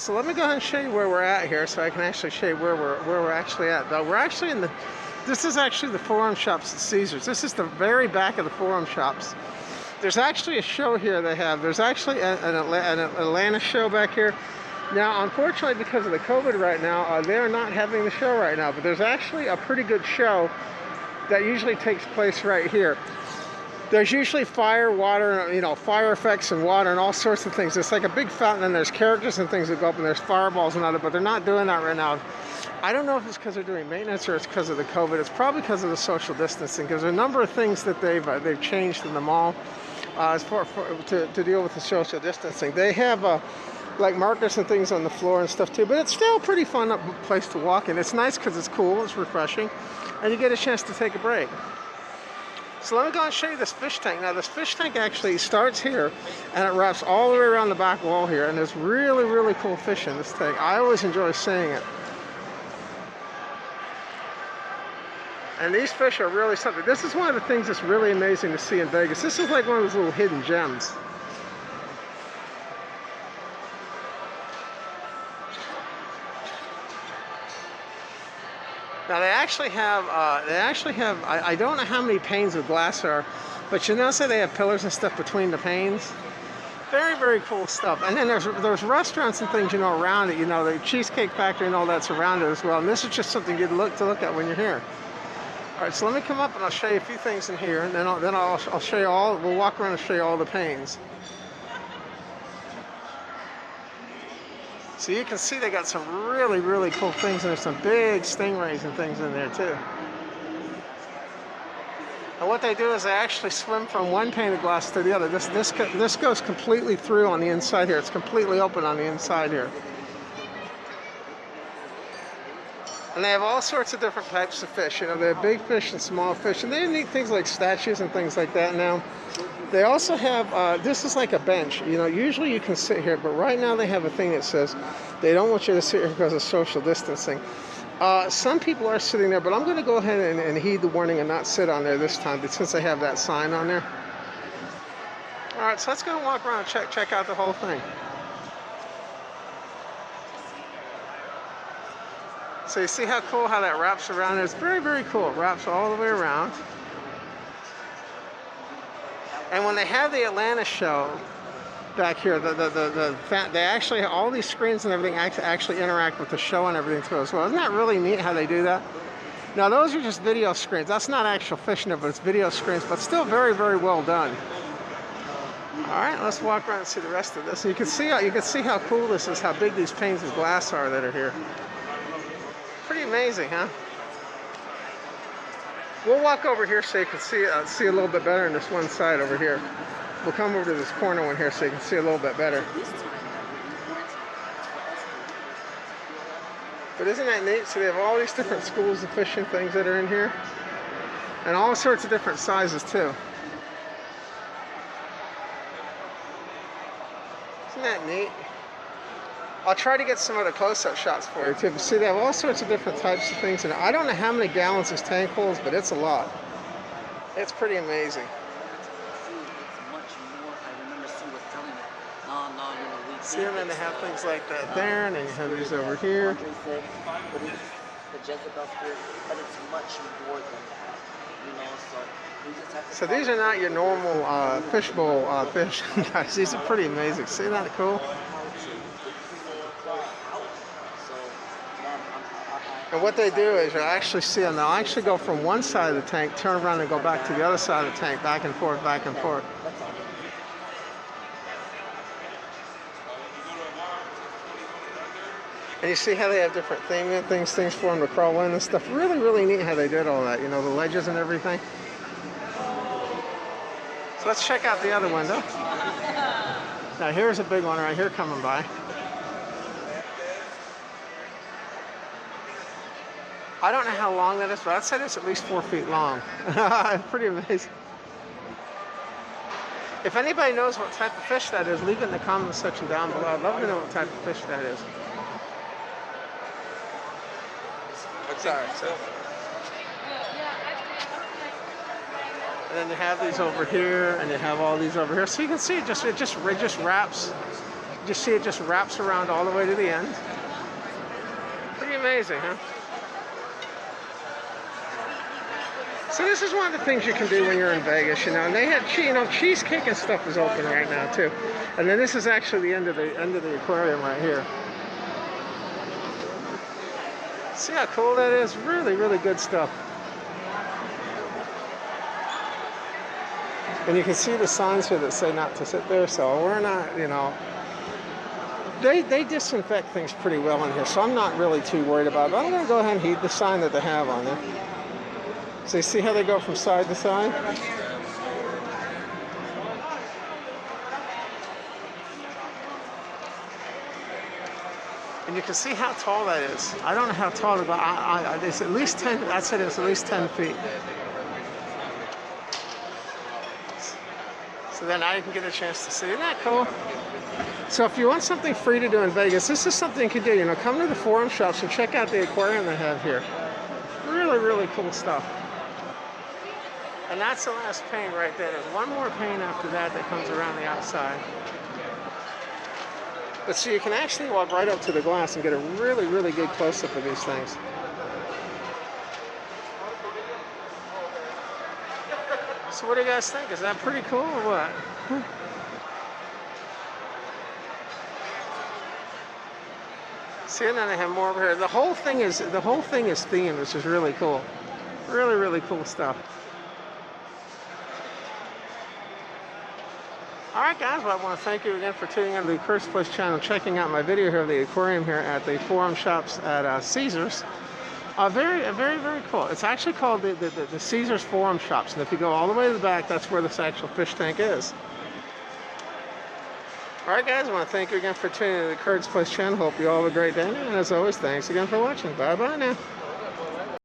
so let me go ahead and show you where we're at here, so I can actually show you where we're actually at. Though we're actually in the, this is actually the Forum Shops at Caesars. This is the very back of the Forum Shops. There's actually a show here they have. There's actually an Atlanta show back here. Now, unfortunately, because of the COVID right now, they are not having the show right now. But there's actually a pretty good show that usually takes place right here. There's usually fire, water, you know, fire effects and water and all sorts of things. It's like a big fountain, and there's characters and things that go up, and there's fireballs and other. But they're not doing that right now. I don't know if it's because they're doing maintenance or it's because of the COVID. It's probably because of the social distancing. Because there's a number of things that they've changed in the mall. To deal with the social distancing. They have like markers and things on the floor and stuff too, but it's still a pretty fun place to walk in. It's nice because it's cool, it's refreshing, and you get a chance to take a break. So let me go and show you this fish tank. Now this fish tank actually starts here and it wraps all the way around the back wall here, and there's really, really cool fish in this tank. I always enjoy seeing it. And these fish are really something. This is one of the things that's really amazing to see in Vegas. This is like one of those little hidden gems. Now they actually have, I don't know how many panes of glass there are, but you notice that they have pillars and stuff between the panes. Very, very cool stuff. And then there's restaurants and things, you know, around it. You know, the Cheesecake Factory and all that's around it as well. And this is just something you'd look at when you're here. All right, so let me come up and I'll show you a few things in here, and then I'll show you all. We'll walk around and show you all the panes. So you can see they got some really, really cool things, and there's some big stingrays and things in there too. And what they do is they actually swim from one pane of glass to the other. This goes completely through on the inside here. It's completely open on the inside here. And they have all sorts of different types of fish. You know, they have big fish and small fish. And they have neat things like statues and things like that now. They also have, this is like a bench. You know, usually you can sit here, but right now they have a thing that says they don't want you to sit here because of social distancing. Some people are sitting there, but I'm going to go ahead and heed the warning and not sit on there this time, since they have that sign on there. All right, so let's go and walk around and check out the whole thing. So you see how cool how that wraps around. It's very, very cool. It wraps all the way around. And when they have the Atlanta show back here, they actually, all these screens and everything actually interact with the show and everything too as well. Isn't that really neat how they do that? Now those are just video screens. That's not actual fish in it, but it's video screens, but still very, very well done. All right, let's walk around and see the rest of this. You can see how cool this is, how big these panes of glass are that are here. Pretty amazing, huh? We'll walk over here so you can see a little bit better on this one side over here. We'll come over to this corner one here so you can see a little bit better. But isn't that neat? So they have all these different schools of fishing things that are in here. And all sorts of different sizes too. Isn't that neat? I'll try to get some other close-up shots for you too. But see, they have all sorts of different types of things in it. I don't know how many gallons this tank holds, but it's a lot. It's pretty amazing. See, and then they have things like that there, and then you have these over here. So these are not your normal fishbowl fish, guys. These are pretty amazing. See that cool? And what they do is you'll actually see them. They'll actually go from one side of the tank, turn around and go back to the other side of the tank, back and forth, back and forth. And you see how they have different things for them to crawl in and stuff. Really, really neat how they did all that. You know, the ledges and everything. So let's check out the other window. Now here's a big one right here coming by. I don't know how long that is, but I'd say it's at least 4 feet long. Pretty amazing. If anybody knows what type of fish that is, leave it in the comment section down below. I'd love to know what type of fish that is. Sorry. And then you have these over here, and you have all these over here. So you can see it just wraps You see it just wraps around all the way to the end. Pretty amazing, huh? So this is one of the things you can do when you're in Vegas, you know. And they had, cheesecake and stuff is open right now too. And then this is actually the end of the aquarium right here. See how cool that is? Really, really good stuff. And you can see the signs here that say not to sit there, so we're not, you know. They disinfect things pretty well in here, so I'm not really too worried about it. But I'm going to go ahead and heed the sign that they have on there. So you see how they go from side to side? And you can see how tall that is. I don't know how tall it is, but it's at least 10, I'd say it's at least 10 feet. So then now you can get a chance to see. Isn't that cool? So if you want something free to do in Vegas, this is something you can do. You know, come to the Forum shops and check out the aquarium they have here. Really, really cool stuff. And that's the last pane right there. There's one more pane after that that comes around the outside. But so you can actually walk right up to the glass and get a really, really good close-up of these things. So what do you guys think? Is that pretty cool or what? See, and then they have more over here. The whole thing is themed, which is really cool. Really, really cool stuff. Alright guys, well I want to thank you again for tuning into the Curse Place channel, checking out my video here of the aquarium here at the Forum shops at Caesars. Very, very cool. It's actually called the Caesars Forum shops, and if you go all the way to the back, that's where this actual fish tank is. Alright guys, I want to thank you again for tuning into the Curse Place channel. Hope you all have a great day, and as always, thanks again for watching. Bye bye now.